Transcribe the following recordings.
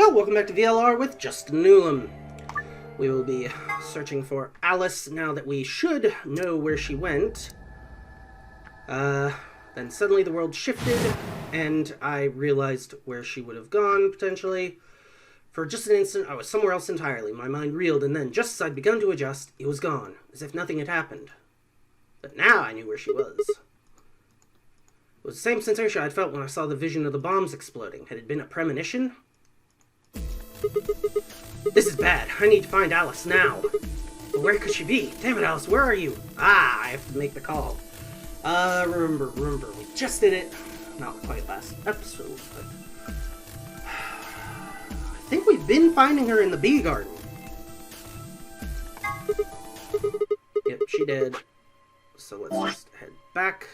Well, welcome back to VLR with Justin Newlam. We will be searching for Alice now that we should know where she went. Then suddenly the world shifted, and I realized where she would have gone, potentially. For just an instant, I was somewhere else entirely. My mind reeled, and then, just as I'd begun to adjust, it was gone, as if nothing had happened. But now I knew where she was. It was the same sensation I'd felt when I saw the vision of the bombs exploding. Had it been a premonition? This is bad. I need to find Alice now. But where could she be? Damn it, Alice, where are you? Ah, I have to make the call. Remember, we just did it. Not quite last episode, but... I think we've been finding her in the bee garden. Yep, she did. So let's just head back.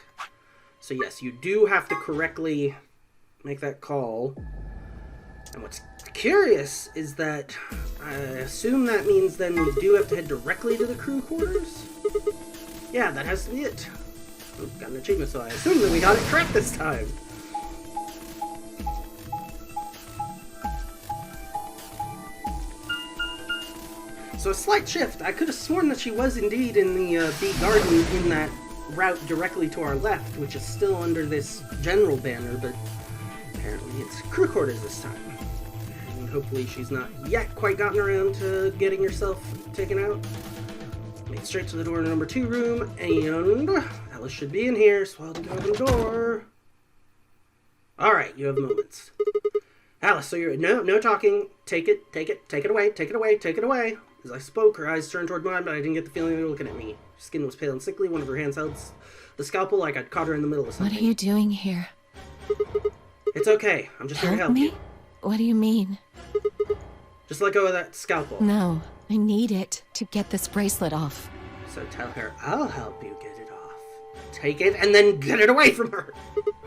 So yes, you do have to correctly make that call. And what's curious is that I assume that means then we do have to head directly to the crew quarters? Yeah, that has to be it. I've got an achievement, so I assume that we got it correct this time. So a slight shift. I could have sworn that she was indeed in the bee garden in that route directly to our left, which is still under this general banner, but apparently it's crew quarters this time. And hopefully she's not yet quite gotten around to getting herself taken out. Made straight to the door in the number 2 room, and Alice should be in here, so I'll go open the door. Alright, you have moments. Alice, so you're... No talking. Take it away. As I spoke, her eyes turned toward mine, but I didn't get the feeling they were looking at me. Her skin was pale and sickly. One of her hands held the scalpel like I'd caught her in the middle of something. What are you doing here? It's okay. I'm just here to help you. What do you mean? Just let go of that scalpel. No, I need it to get this bracelet off. So tell her I'll help you get it off. Take it and then get it away from her.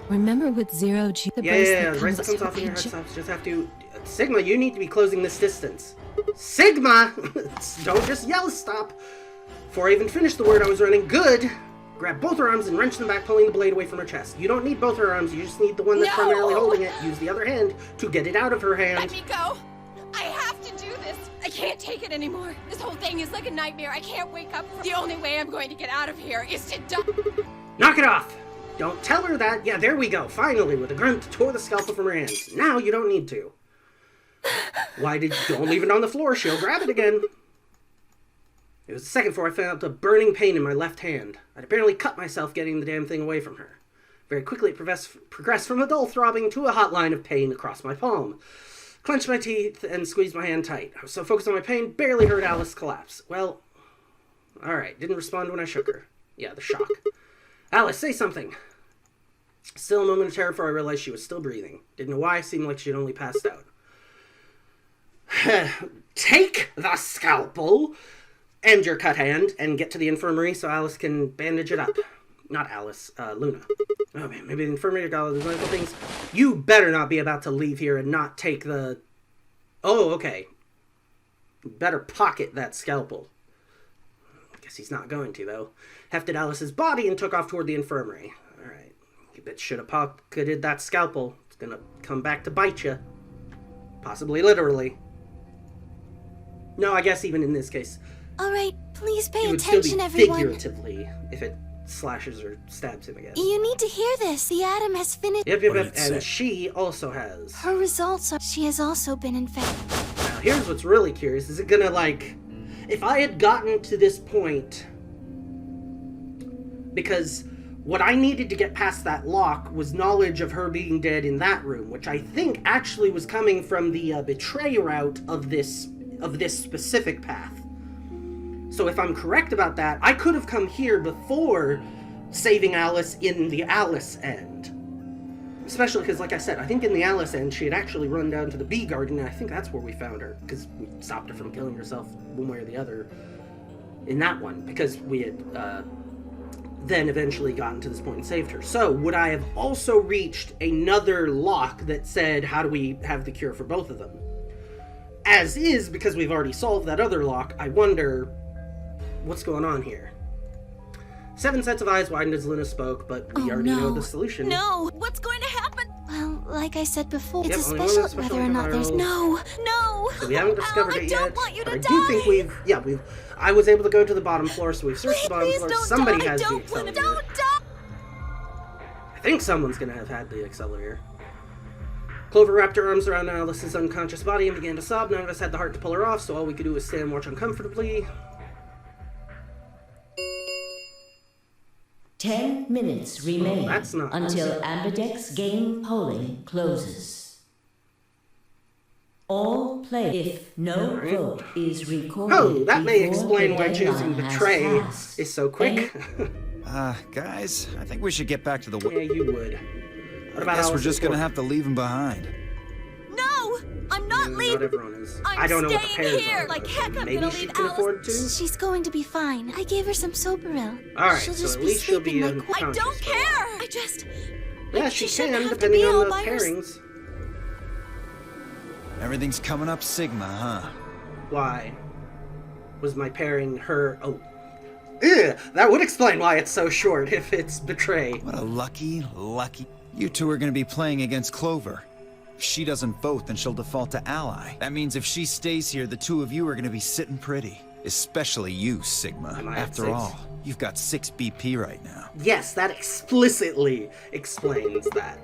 Remember with Zero G, the bracelet comes off and your heart stops. Just have to... Sigma, you need to be closing this distance. Sigma! Don't just yell stop. Before I even finished the word, I was running. Good! Grab both her arms and wrench them back, pulling the blade away from her chest. You don't need both her arms, you just need the one that's primarily holding it. Use the other hand to get it out of her hand. Let me go! I have to do this! I can't take it anymore. This whole thing is like a nightmare. I can't wake up. The only way I'm going to get out of here is to die. Knock it off! Don't tell her that. Yeah, there we go. Finally, with a grunt, tore the scalpel from her hands. Now you don't need to. Don't leave it on the floor. She'll grab it again. It was the second before I felt a burning pain in my left hand. I'd apparently cut myself getting the damn thing away from her. Very quickly it progressed from a dull throbbing to a hot line of pain across my palm. Clenched my teeth and squeezed my hand tight. I was so focused on my pain, barely heard Alice collapse. Well, alright, didn't respond when I shook her. Yeah, the shock. Alice, say something. Still a moment of terror before I realized she was still breathing. Didn't know why, seemed like she'd only passed out. Take the scalpel and your cut hand and get to the infirmary so Alice can bandage it up. Not Alice, Luna. Oh man, maybe the infirmary got all those medical things. You better not be about to leave here and not take the... Oh, okay. You better pocket that scalpel. I guess he's not going to, though. Hefted Alice's body and took off toward the infirmary. Alright. You bet should have pocketed that scalpel. It's gonna come back to bite you. Possibly literally. No, I guess even in this case. Alright, please pay it would attention, still be everyone. Figuratively, if it slashes or stabs him, I guess. You need to hear this. The Atom has finished. Yep. And she also has. Her results are... She has also been infected. Now, here's what's really curious. Is it gonna, like... If I had gotten to this point... Because what I needed to get past that lock was knowledge of her being dead in that room, which I think actually was coming from the betray route of this specific path. So if I'm correct about that, I could have come here before saving Alice in the Alice end. Especially because, like I said, I think in the Alice end, she had actually run down to the bee garden, and I think that's where we found her, because we stopped her from killing herself one way or the other in that one, because we had then eventually gotten to this point and saved her. So, would I have also reached another lock that said, how do we have the cure for both of them? As is, because we've already solved that other lock, I wonder what's going on here. 7 sets of eyes widened as Luna spoke, but we already know the solution. No! What's going to happen? Well, like I said before, Yep, it's a only one special with special whether or not there's antiviral. no. So we haven't discovered Al, it I yet. don't want you but to I die. do think we've I was able to go to the bottom floor, so we've searched the bottom Please floor. don't Somebody die. has the Don't accelerator. don't die. I think someone's gonna have had the accelerator. Clover wrapped her arms around Alice's unconscious body and began to sob. None of us had the heart to pull her off, so all we could do was stand and watch uncomfortably. 10 minutes remain that's not until nice. Ambidex game polling closes. All play. If no Alright. vote is recorded, Oh, that may before explain the why choosing deadline has betray passed, is so quick. Guys, I think we should get back to the... Yeah, you would. What about I guess we're Alice just and gonna Quark? have to leave him behind. No, I'm not Not leaving. everyone is. I'm I don't know what the staying pairs here. are. Like though. heck, I'm Maybe gonna she leave can Alice. afford to. She's going to be fine. I gave her some Soberil. Alright, She'll so just at be least she'll sleeping be like I unconscious don't for a care. while. I just. Yeah, she shouldn't can, have to depending be on all the by herself. pairings. Everything's coming up Sigma, huh? Why? Was my pairing her... Oh. Ew, that would explain why it's so short if it's betray. What a lucky... You two are gonna be playing against Clover. If she doesn't vote, then she'll default to ally. That means if she stays here, the two of you are gonna be sitting pretty. Especially you, Sigma. Am I at After 6? all, you've got 6 BP right now. Yes, that explicitly explains that.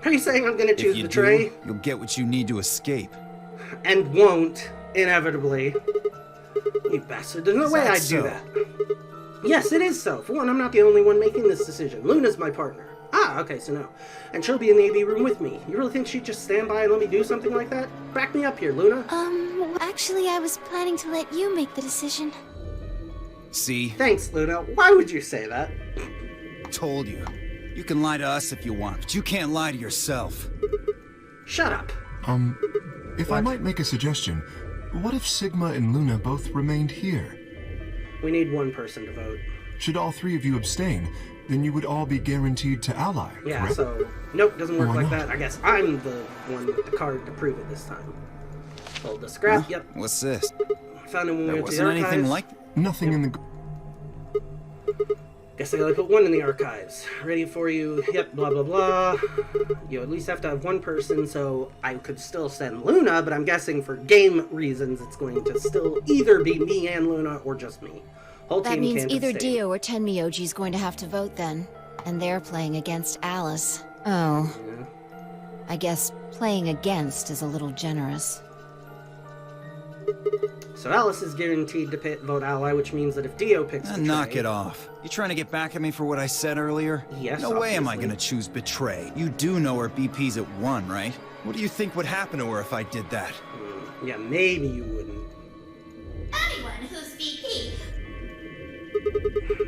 Are you saying I'm gonna If choose you betray? do, you'll get what you need to escape. And won't, inevitably. You bastard, there's no Is way that I'd so? do that. Yes, it is so. For one, I'm not the only one making this decision. Luna's my partner. Ah, okay, so no. And she'll be in the AB room with me. You really think she'd just stand by and let me do something like that? Back me up here, Luna. Actually, I was planning to let you make the decision. See? Thanks, Luna. Why would you say that? Told you. You can lie to us if you want, but you can't lie to yourself. Shut up. If I might make a suggestion, what if Sigma and Luna both remained here? We need one person to vote. Should all three of you abstain, then you would all be guaranteed to ally, Yeah, correct? so... Nope, doesn't work Why like not? that. I guess I'm the one with the card to prove it this time. Hold the scrap, Huh? yep. What's this? Found it when we There went to the wasn't anything archives. like... Nothing in the... Guess I only put one in the archives. Ready for you. Yep, blah, blah, blah. You at least have to have one person, so I could still send Luna, but I'm guessing for game reasons it's going to still either be me and Luna or just me. Whole That team means can't either abstain. Dio or Tenmyoji's going to have to vote then. And they're playing against Alice. Oh. Yeah. I guess playing against is a little generous. So Alice is guaranteed to vote ally, which means that if Dio picks betray... Knock it off. You trying to get back at me for what I said earlier? Yes, No way am I obviously. gonna choose betray. You do know her BP's at 1, right? What do you think would happen to her if I did that? Yeah, maybe you wouldn't. Anyone who's VP.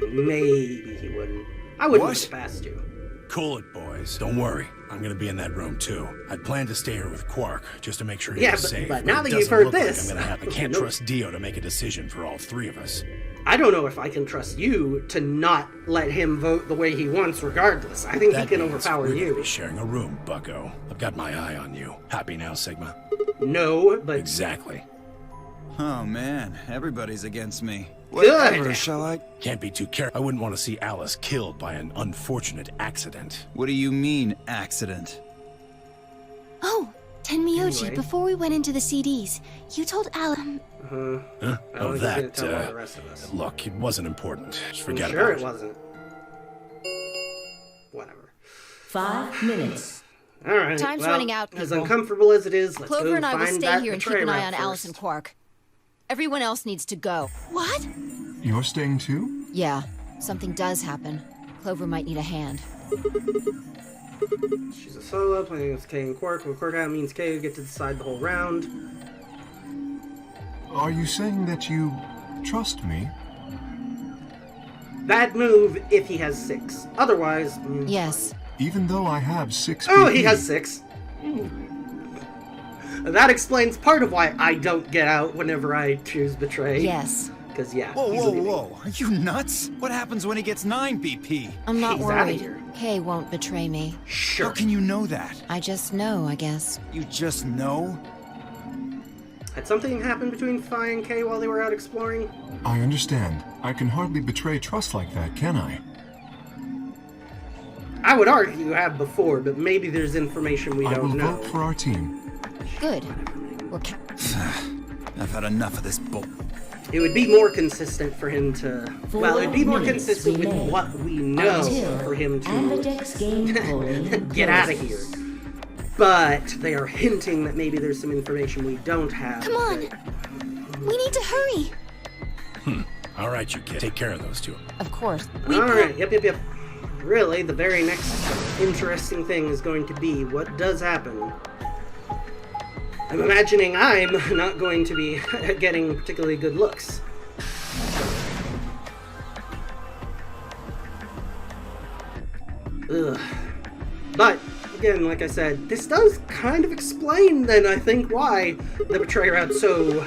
Maybe he wouldn't. I wouldn't What? have passed you. Cool it, boys. Don't worry. I'm gonna be in that room too. I'd planned to stay here with Quark just to make sure he Yeah, was but- safe. but now it that you've doesn't heard look like this, I can't no. trust Dio to make a decision for all three of us. I don't know if I can trust you to not let him vote the way he wants regardless. I think That he can means overpower we're gonna you. be sharing a room, Bucko. I've got my eye on you. Happy now, Sigma? No, but Exactly. Oh man, everybody's against me. Good. Whatever, shall I? Can't be too careful. I wouldn't want to see Alice killed by an unfortunate accident. What do you mean, accident? Oh, Tenmyoji, Anyway. before we went into the CDs, you told Alan. Huh? I don't Oh, think he's gonna that, tell all the rest of us. look, it wasn't important. Just forget I'm sure about it wasn't. Whatever. 5 minutes. All right. Time's well, running out, As people. uncomfortable as it is, let's Clover go and I will find stay that here and keep betray an eye route on Alice first. and Quark. Everyone else needs to go. What? You're staying too? Yeah, something does happen. Clover might need a hand. She's a solo playing against K and Quark. When Quark out means K get to decide the whole round. Are you saying that you trust me? Bad move if he has 6. Otherwise, Yes. Even though I have 6 Oh, BP? he has 6. That explains part of why I don't get out whenever I choose betray. Yes. Because, yeah. Whoa, he's whoa, leaving. whoa. Are you nuts? What happens when he gets 9 BP? I'm not He's outta worried. here. Kay won't betray me. Sure. How can you know that? I just know, I guess. You just know? Had something happened between Phi and K while they were out exploring? I understand. I can hardly betray trust like that, can I? I would argue you have before, but maybe there's information we I will don't know. vote for our team. Good. We'll I've had enough of this bull. It would be more consistent for him to... Well, it'd be more 4 minutes consistent with remain what we know until for him to Amberdeck's game polling get out of closes. here. But they are hinting that maybe there's some information we don't have. Come on. We need to hurry. All right, you kids. Take care of those two. Of course. Alright, yep. Really, the very next interesting thing is going to be what does happen. I'm imagining I'm not going to be getting particularly good looks. Ugh. But, again, like I said, this does kind of explain then, I think, why the betrayer out so...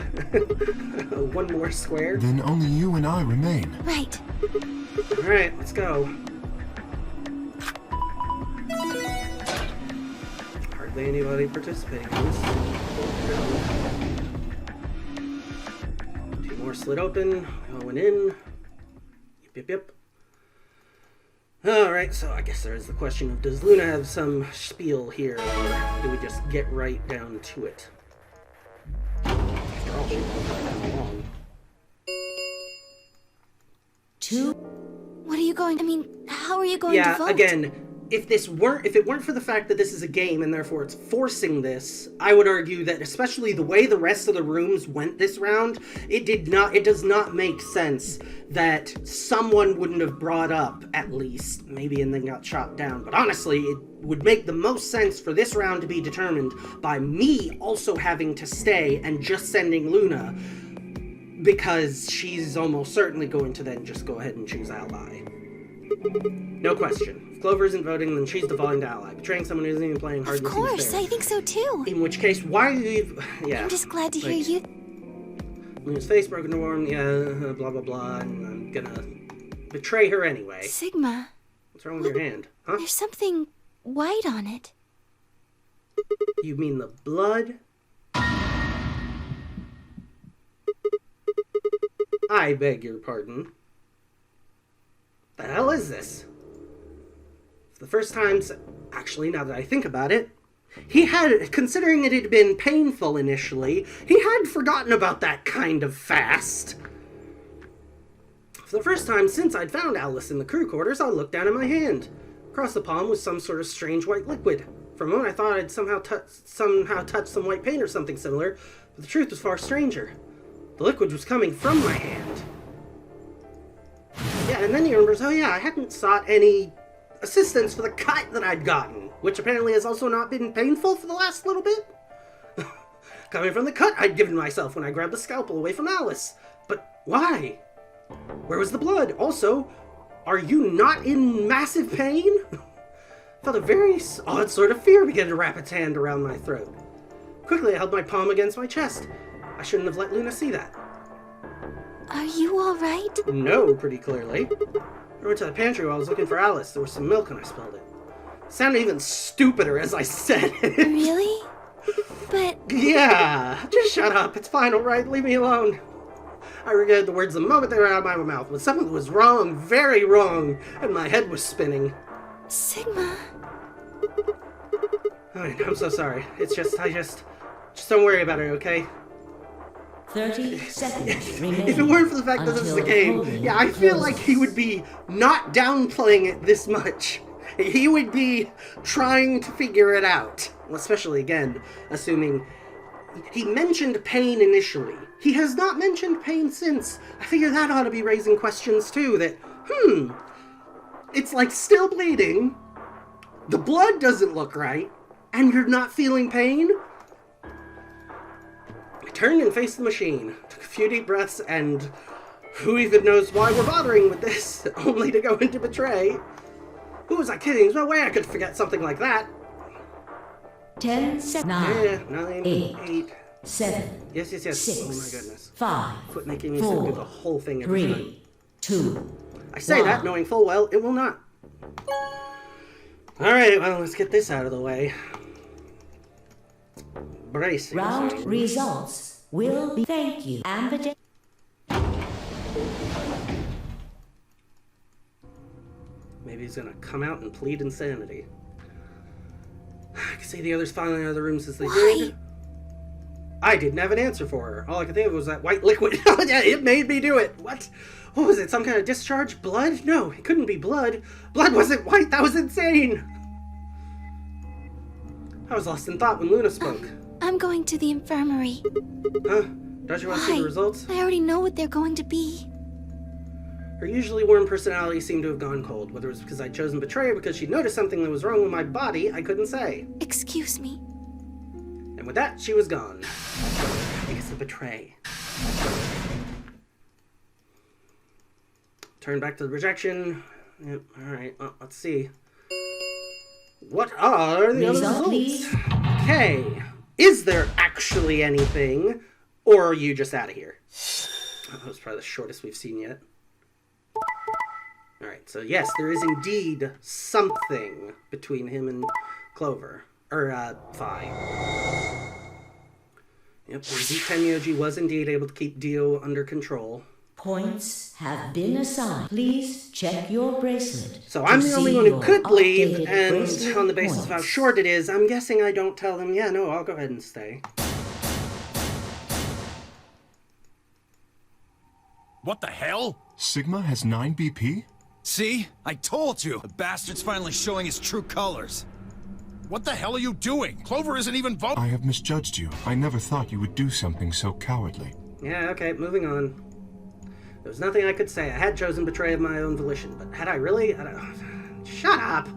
one more square. Then only you and I remain. Right. Alright, let's go. Hardly anybody participating in this. Two more slit open, going in. Yep. Alright, so I guess there's the question of, does Luna have some spiel here, or do we just get right down to it? After all, she won't come along. 2. What are you going... I mean, how are you going to Yeah, vote? again, if it weren't for the fact that this is a game and therefore it's forcing this, I would argue that especially the way the rest of the rooms went this round, it does not make sense that someone wouldn't have brought up, at least, maybe, and then got shot down. But honestly, it would make the most sense for this round to be determined by me also having to stay and just sending Luna, because she's almost certainly going to then just go ahead and choose ally. No question. If Clover isn't voting, then she's defaulting to ally. Betraying someone who isn't even playing hardly Of seems course, fair. I think so too. In which case, why are you... Yeah. I'm just glad to hear Like, you... Luna's face broken to warm, yeah, blah blah blah, and I'm gonna betray her anyway. Sigma, What's wrong with your hand? Huh? there's something white on it. You mean the blood? I beg your pardon. The hell is this? For the first time, actually, now that I think about it, he had, considering it had been painful initially, he had forgotten about that kind of fast. For the first time since I'd found Alice in the crew quarters, I looked down at my hand. Across the palm was some sort of strange white liquid. For a moment I thought I'd somehow touched some white paint or something similar, but the truth was far stranger. The liquid was coming from my hand. Yeah, and then he remembers, oh yeah, I hadn't sought any assistance for the cut that I'd gotten, which apparently has also not been painful for the last little bit. Coming from the cut I'd given myself when I grabbed the scalpel away from Alice. But why? Where was the blood? Also, are you not in massive pain? Felt a very odd sort of fear begin to wrap its hand around my throat. Quickly I held my palm against my chest. I shouldn't have let Luna see that. Are you alright? No, pretty clearly. I went to the pantry while I was looking for Alice. There was some milk and I spilled it. It sounded even stupider as I said it. Really? But... Yeah, just shut up. It's fine, alright? Leave me alone. I regretted the words the moment they were out of my mouth, but something was wrong, very wrong, and my head was spinning. Sigma... Alright, I'm so sorry. It's just don't worry about it, okay? 30 seconds remaining. If it weren't for the fact that this is a until game, polling yeah, I feel like he closes. would be not downplaying it this much. He would be trying to figure it out. Well, especially, again, assuming... He mentioned pain initially. He has not mentioned pain since. I figure that ought to be raising questions, too, that, it's like still bleeding, the blood doesn't look right, and you're not feeling pain? I turned and faced the machine, took a few deep breaths, and who even knows why we're bothering with this, only to go into betray. Who was I kidding? There's no way I could forget something like that. 10 seconds. 9, 8, 8. 7. Yes. 6. Oh my goodness. 5. Quit making me sit through the whole thing every time. 3. 2. I say that 1. knowing full well it will not. Alright, well, let's get this out of the way. Brace. Round results will be. Thank you, Amberdeck. Maybe Maybe he's gonna come out and plead insanity. I can see the others filing out of the rooms as they did. I didn't have an answer for her. All I could think of was that white liquid. Yeah, it made me do it. What? What was it? Some kind of discharge? Blood? No, it couldn't be blood. Blood wasn't white. That was insane. I was lost in thought when Luna spoke. I'm going to the infirmary. Huh? Don't you want to see the results? I already know what they're going to be. Her usually warm personality seemed to have gone cold. Whether it was because I'd chosen betrayal or because she'd noticed something that was wrong with my body, I couldn't say. Excuse me. And with that, she was gone. Because of betray. Turn back to the rejection. Yep, alright, well, let's see. What are the other results? Okay. Is there actually anything? Or are you just out of here? Oh, that was probably the shortest we've seen yet. Alright, so yes, there is indeed something between him and Clover. Or, Phi. Yep, Tenmyoji was indeed able to keep Dio under control. Points have been assigned. Please check your bracelet. So I'm the only one who could leave, updated and bracelet on the basis of how points. short it is, I'm guessing I don't tell them, yeah, no, I'll go ahead and stay. What the hell? Sigma has 9 BP? See? I told you! The bastard's finally showing his true colors. What the hell are you doing? Clover isn't even voting. I have misjudged you. I never thought you would do something so cowardly. Yeah, okay, moving on. There was nothing I could say. I had chosen betrayal of my own volition, but had I really? Shut up!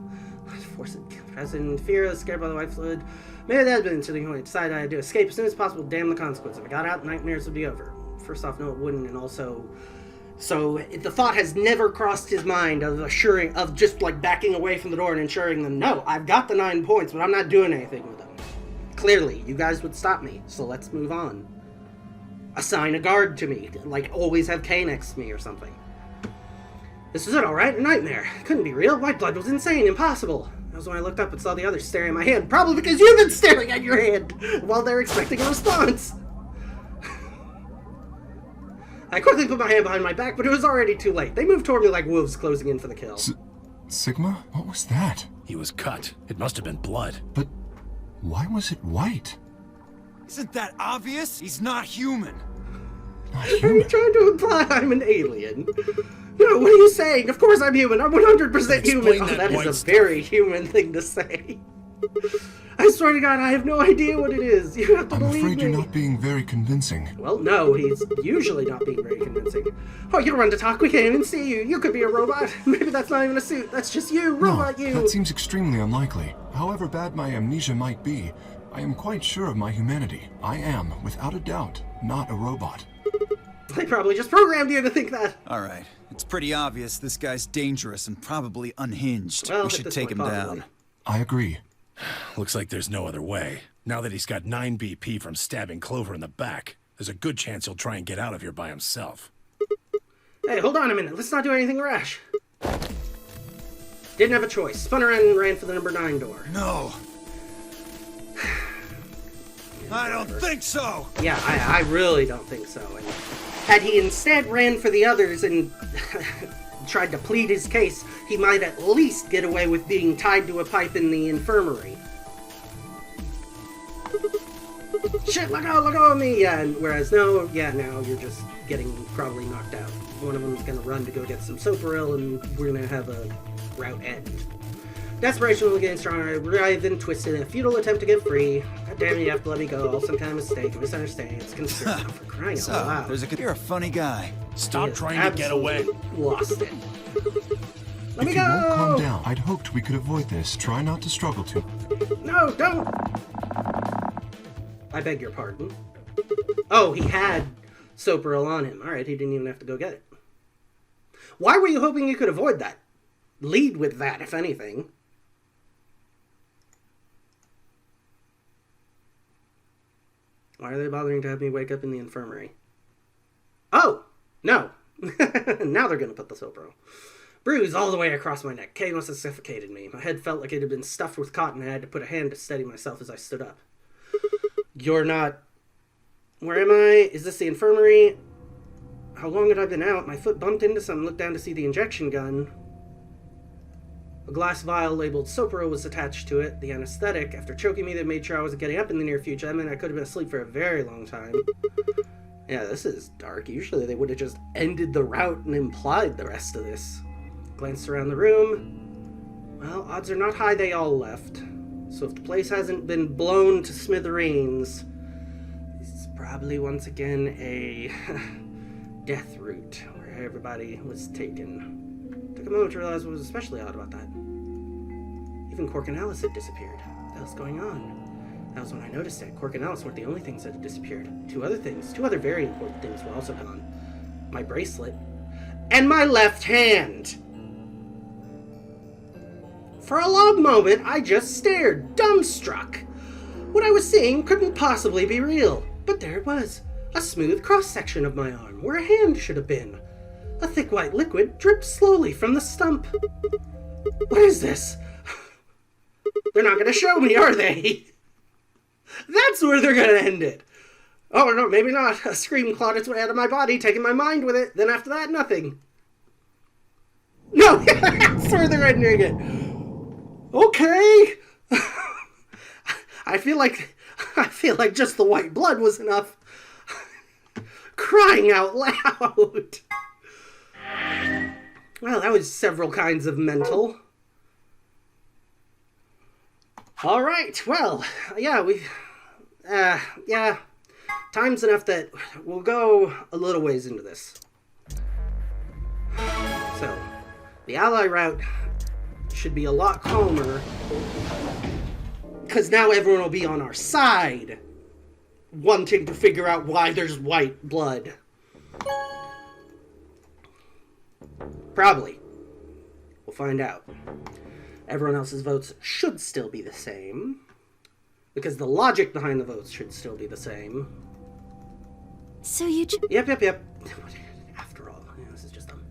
Forced present, fear, scared by the white fluid. Maybe that had been to the point I decided I had to escape as soon as possible. Damn the consequence. If I got out, nightmares would be over. First off, no, it wouldn't, and also... So, the thought has never crossed his mind of just, like, backing away from the door and ensuring them, no, I've got the 9 points, but I'm not doing anything with them. Clearly, you guys would stop me, so let's move on. Assign a guard to me, like, always have K next to me or something. This was it, alright? A nightmare. Couldn't be real. White blood was insane, impossible. That was when I looked up and saw the others staring at my hand, probably because you've been staring at your hand while they're expecting a response. I quickly put my hand behind my back, but it was already too late. They moved toward me like wolves closing in for the kill. Sigma? What was that? He was cut. It must have been blood. But why was it white? Isn't that obvious? He's not human. Not Are you human. trying to imply I'm an alien? No, what are you saying? Of course I'm human. I'm 100% human. Explain Oh, that that white is a stuff. very human thing to say. I swear to God, I have no idea what it is. You have to I'm believe afraid me. you're not being very convincing. Well, no, he's usually not being very convincing. Oh, you run to talk, we can't even see you. You could be a robot. Maybe that's not even a suit. That's just you, robot No, you. that seems extremely unlikely. However bad my amnesia might be, I am quite sure of my humanity. I am, without a doubt, not a robot. They probably just programmed you to think that. Alright, it's pretty obvious this guy's dangerous and probably unhinged. Well, We at should this take point, him possibly. down. I agree. Looks like there's no other way. Now that he's got 9 BP from stabbing Clover in the back, there's a good chance he'll try and get out of here by himself. Hey, hold on a minute. Let's not do anything rash. Didn't have a choice. Spun around and ran for the number 9 door. No. I don't think so. Yeah, I really don't think so. And had he instead ran for the others and tried to plead his case, he might at least get away with being tied to a pipe in the infirmary. Shit, let go of me! Yeah, and whereas no, you're just getting probably knocked out. One of them's gonna run to go get some Soparil, and we're gonna have a route end. Desperation was getting stronger. I writhed and twisted in a futile attempt to get free. God damn it, you have to let me go. Some kind of mistake, a misunderstanding. It's conspiracy for crying out So, loud. you're a funny guy. Stop He trying to get away. absolutely Lost it. Let me If you won't calm go! down, I'd hoped we could avoid this. Try not to struggle too. No, don't! I beg your pardon. Oh, he had Soparil on him. Alright, he didn't even have to go get it. Why were you hoping you could avoid that? Lead with that, if anything. Why are they bothering to have me wake up in the infirmary? Oh! No! Now they're gonna put the Soparil. Bruise all the way across my neck. Kay must have suffocated me. My head felt like it had been stuffed with cotton, and I had to put a hand to steady myself as I stood up. You're not... Where am I? Is this the infirmary? How long had I been out? My foot bumped into something, looked down to see the injection gun. A glass vial labeled Sopro was attached to it. The anesthetic, after choking me, they made sure I wasn't getting up in the near future. I mean, I could have been asleep for a very long time. Yeah, this is dark. Usually they would have just ended the route and implied the rest of this. Glanced around the room. Well, odds are not high they all left. So if the place hasn't been blown to smithereens, this is probably once again a death route where everybody was taken. Took a moment to realize what was especially odd about that. Even Cork and Alice had disappeared. What the hell's going on? That was when I noticed it. Cork and Alice weren't the only things that had disappeared. Two other very important things were also gone. My bracelet and my left hand. For a long moment, I just stared, dumbstruck. What I was seeing couldn't possibly be real, but there it was. A smooth cross-section of my arm, where a hand should have been. A thick white liquid dripped slowly from the stump. What is this? They're not going to show me, are they? That's where they're going to end it. Oh, no, maybe not. A scream clawed its way out of my body, taking my mind with it. Then after that, nothing. No! That's where they're ending it. Okay. I feel like just the white blood was enough. Crying out loud. Well, that was several kinds of mental. All right. Well, yeah, yeah. Time's enough that we'll go a little ways into this. So, the ally route should be a lot calmer, because now everyone will be on our side, wanting to figure out why there's white blood. Probably. We'll find out. Everyone else's votes should still be the same, because the logic behind the votes should still be the same. So you... Yep. After all, yeah, this is just dumb.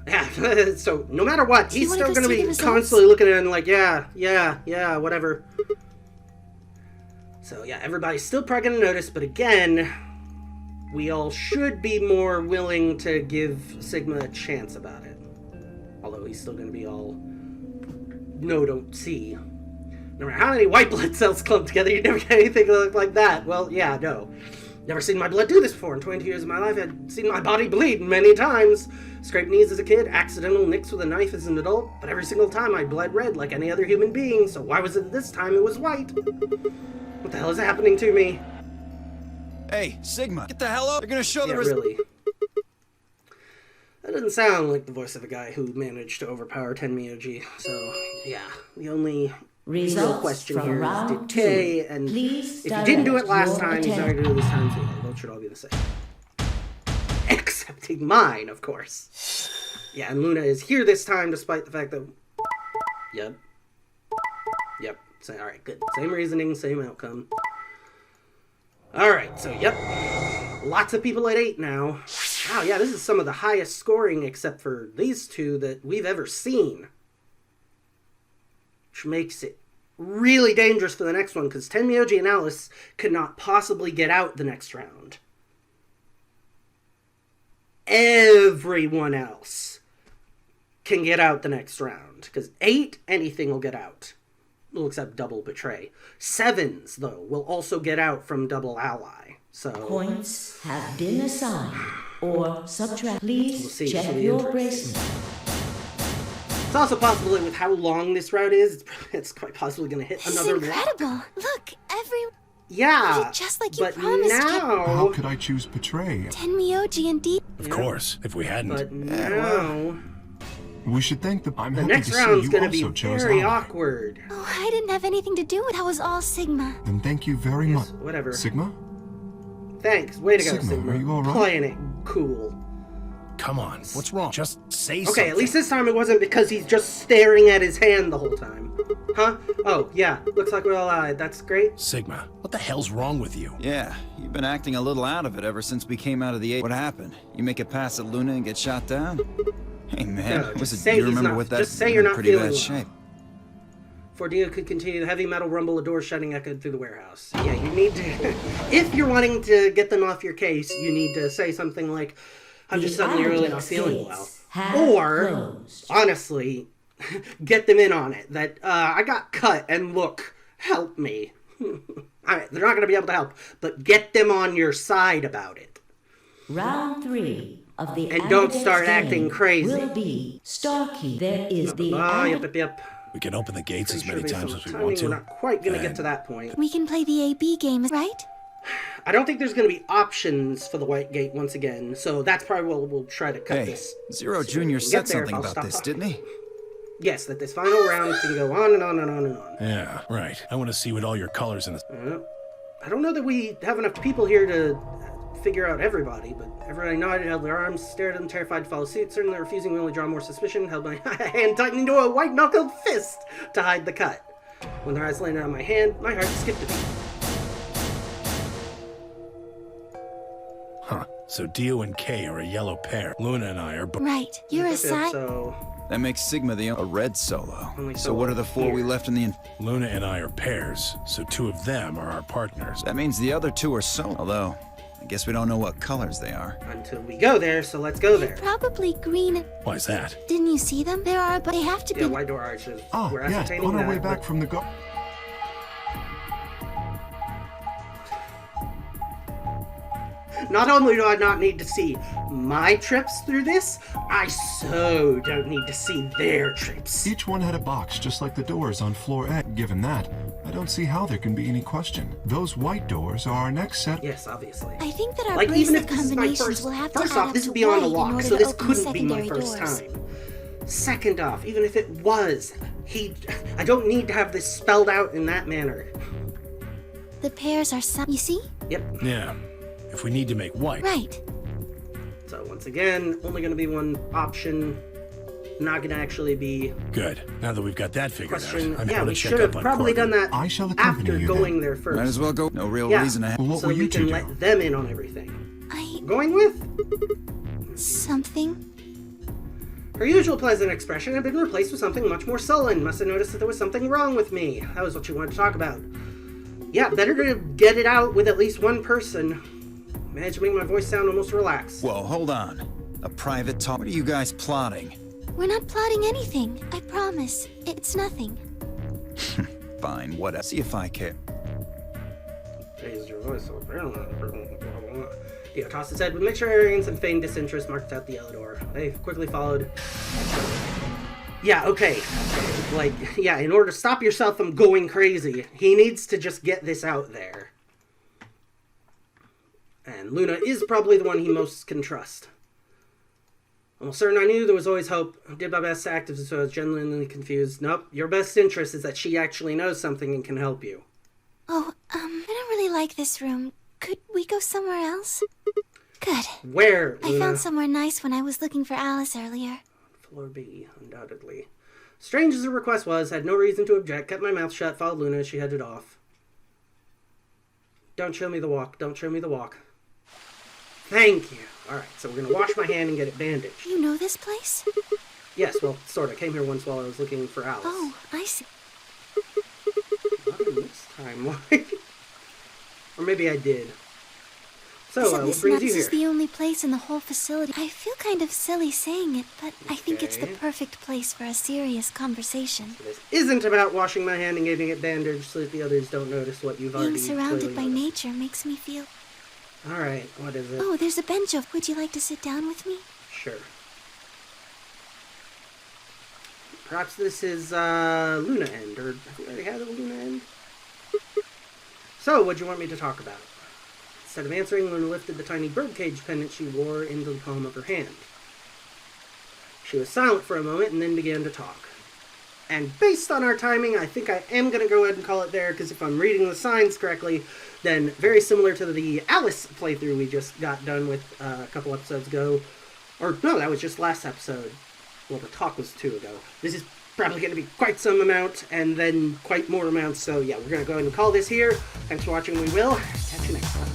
Yeah, so no matter what, he's still going to be constantly looking at it and like, yeah, whatever. So yeah, everybody's still probably going to notice, but again, we all should be more willing to give Sigma a chance about it. Although he's still going to be all, no, don't see. No matter how many white blood cells clump together, you never get anything that look like that. Well, yeah, no. Never seen my blood do this before. In 22 years of my life, I'd seen my body bleed many times. Scraped knees as a kid, accidental nicks with a knife as an adult, but every single time I bled red like any other human being, so why was it this time it was white? What the hell is happening to me? Hey, Sigma, get the hell up! They're gonna show the results. Really. That doesn't sound like the voice of a guy who managed to overpower Tenmyoji, so yeah, the only real question here is did Tay, and if he didn't do it last time, he's not going to do it this time, so yeah, the votes should all be the same. Excepting mine, of course. Yeah, and Luna is here this time, despite the fact that... Yep. So, alright, good. Same reasoning, same outcome. Alright, so, yep. Lots of people at 8 now. Wow, yeah, this is some of the highest scoring, except for these two, that we've ever seen. Which makes it really dangerous for the next one, because Tenmyoji and Alice could not possibly get out the next round. Everyone else can get out the next round, because 8, anything will get out. Well, except double betray. 7s, though, will also get out from double ally. So points have been assigned or subtract. Please check your bracelet. It's also possible that with how long this route is, it's quite possibly going to hit another lock. Incredible! Look, Yeah, just like you but promised. Now... How could I choose betray? Tenmyoji and Deep. Of course, if we hadn't. But now... We should thank the... I'm the happy next to see round's you going to be also very chose awkward. Oh, I didn't have anything to do with it. I was all Sigma. Then thank you very much. Whatever. Sigma? Thanks. Way to go, Sigma. Sigma. Are you all right? Playing it cool. Come on, what's wrong? Just say something. Okay, at least this time it wasn't because he's just staring at his hand the whole time. Huh? Oh, yeah. Looks like we're all allied. That's great. Sigma, what the hell's wrong with you? Yeah, you've been acting a little out of it ever since we came out of the 8. What happened? You make it past at Luna and get shot down? Hey man, No, just was say it, you he's remember not- what that just say you're not pretty feeling bad well. shape. For Dio could continue, the heavy metal rumble of doors shutting echoed through the warehouse. Yeah, you need to... if you're wanting to get them off your case, you need to say something like, I'm just suddenly really not feeling well. Or, honestly, get them in on it. That, I got cut, and look, help me. Alright, they're not going to be able to help, but get them on your side about it. Round 3 of the And don't Anadex start game acting crazy. will be Starkey. There is the Yep. We can open the gates as many Based on times as we timing, want to. We're not quite going to get to that point. We can play the AB game, right? I don't think there's going to be options for the white gate once again, so that's probably what we'll try to cut Hey, this. Zero See if we Jr. can said get there if something I'll about stop this, talking. didn't he? Yes, that this final round can go on and on and on and on. Yeah, right. I want to see what all your colors in this. I don't know that we have enough people here to figure out everybody, but everybody nodded, held their arms, stared at them, terrified to follow suit, certainly refusing to only draw more suspicion, held my hand tightened into a white-knuckled fist to hide the cut. When their eyes landed on my hand, my heart skipped a beat. Huh. So Dio and Kay are a yellow pair. Luna and I are Right. You're a side. So, That makes Sigma a red solo. Only So what are the 4 we here. left in the... Luna and I are pairs, so 2 of them are our partners. That means the other 2 are solo. Although, I guess we don't know what colors they are. until we go there, so let's go there. Probably green. Why's that? Didn't you see them? There are, but they have to Yeah, be. white door arches. Ah, We're yes, ascertaining on our that, way but- back from the go... Not only do I not need to see my trips through this, I so don't need to see their trips. Each one had a box just like the doors on floor A. Given that, I don't see how there can be any question. Those white doors are our next set. Yes, obviously. I think that our Like, even bracelet if this is my combinations first... will have to First add off, up this to is beyond a white in lock, order so to this open couldn't be my secondary first doors. time. Second off, even if it was, I don't need to have this spelled out in that manner. The pairs are some. You see? Yep. Yeah. If we need to make white. Right. So once again, only going to be one option. Not going to actually be Good. Now that we've got that figured question. out, I'm Yeah, going we to check should have up on probably Corgan. done that I shall accompany after you going then. there first. Might as well go. No real Yeah. reason to... What So will we you can two do? let them in on everything. I. Going with? Something. Her usual pleasant expression had been replaced with something much more sullen. Must have noticed that there was something wrong with me. That was what she wanted to talk about. Yeah, better to get it out with at least one person. Managed to make my voice sound almost relaxed. Whoa, hold on. A private talk? What are you guys plotting? We're not plotting anything. I promise. It's nothing. Fine, whatever. See if I care. Raised your voice so Dio tossed his head with mixture arrogance and feigned disinterest, marched out the yellow door. They quickly followed. Yeah, okay. Like, yeah, in order to stop yourself from going crazy, he needs to just get this out there. And Luna is probably the one he most can trust. Almost certain I knew there was always hope. I did my best to act as if I was genuinely confused. Nope, your best interest is that she actually knows something and can help you. Oh, I don't really like this room. Could we go somewhere else? Good. Where, I Luna? found somewhere nice when I was looking for Alice earlier. Floor B, undoubtedly. Strange as the request was, I had no reason to object, kept my mouth shut, followed Luna as she headed off. Don't show me the walk, don't show me the walk. Thank you. Alright, so we're gonna wash my hand and get it bandaged. You know this place? Yes, well, sort of. Came here once while I was looking for Alice. Oh, I see. Not in this timeline. Or maybe I did. So, Isn't what this brings nuts? you This here? is the only place in the whole facility. I feel kind of silly saying it, but I think it's the Okay. perfect place for a serious conversation. This isn't about washing my hand and getting it bandaged so that the others don't notice what you've already Being surrounded clearly by noticed. nature makes me feel... Alright, what is it? Oh, there's a bench of... Would you like to sit down with me? Sure. Perhaps this is, Luna End, or have we already had a Luna End? So, what'd you want me to talk about? Instead of answering, Luna lifted the tiny birdcage pendant she wore into the palm of her hand. She was silent for a moment and then began to talk. And based on our timing, I think I am going to go ahead and call it there, because if I'm reading the signs correctly, then very similar to the Alice playthrough we just got done with a couple episodes ago, or no, that was just last episode. Well, the talk was 2 ago. This is probably going to be quite some amount, and then quite more amounts, so yeah, we're going to go ahead and call this here. Thanks for watching, we will catch you next time.